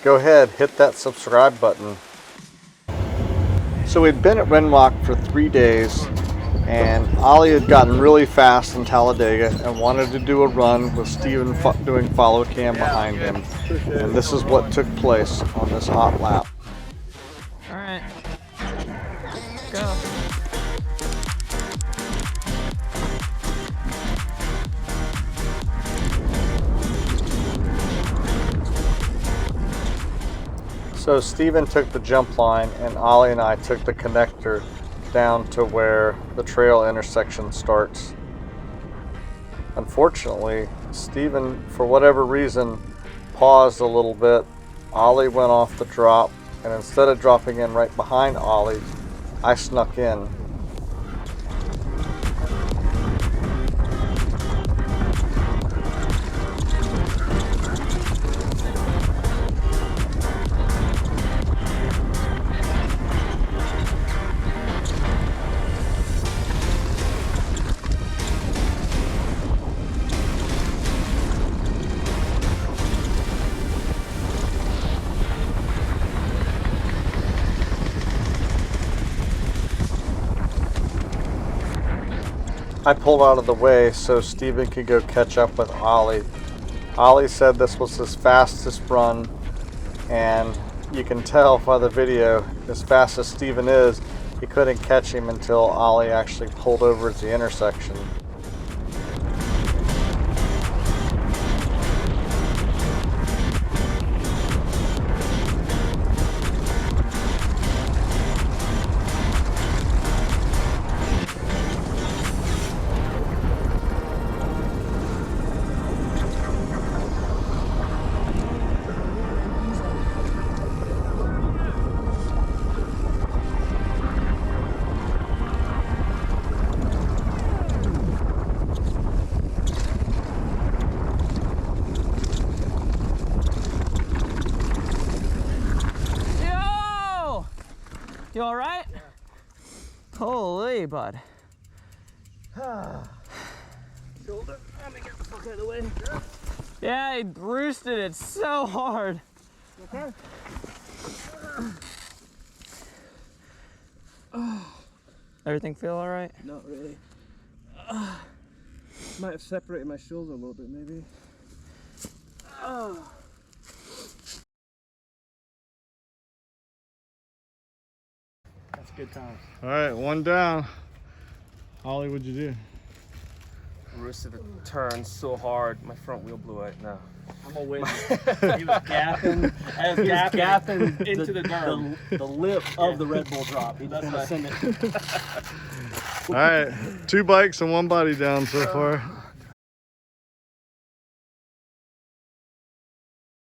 go ahead, hit that subscribe button. So we'd been at Windrock for 3 days, and Ollie had gotten really fast in Talladega and wanted to do a run with Steven doing follow cam behind him. And this is what took place on this hot lap. All right, go. So Steven took the jump line and Ollie and I took the connector down to where the trail intersection starts. Unfortunately, Steven, for whatever reason, paused a little bit. Ollie went off the drop, and instead of dropping in right behind Ollie, I snuck in. I pulled out of the way so Steven could go catch up with Ollie. Ollie said this was his fastest run, and you can tell by the video, as fast as Steven is, he couldn't catch him until Ollie actually pulled over at the intersection. You all right? Yeah. Holy, bud. Shoulder. Let me get the fuck out of the way. Yeah, he roosted it so hard. Okay. Everything feel all right? Not really. Might have separated my shoulder a little bit, maybe. That's good times. All right, one down. Ollie, what'd you do? Roosted the turn so hard, my front wheel blew out now. I'm a win. He was gapping. I was gapping into the lip of the Red Bull drop. He doesn't want to send it. All right, 2 bikes and 1 body down so far.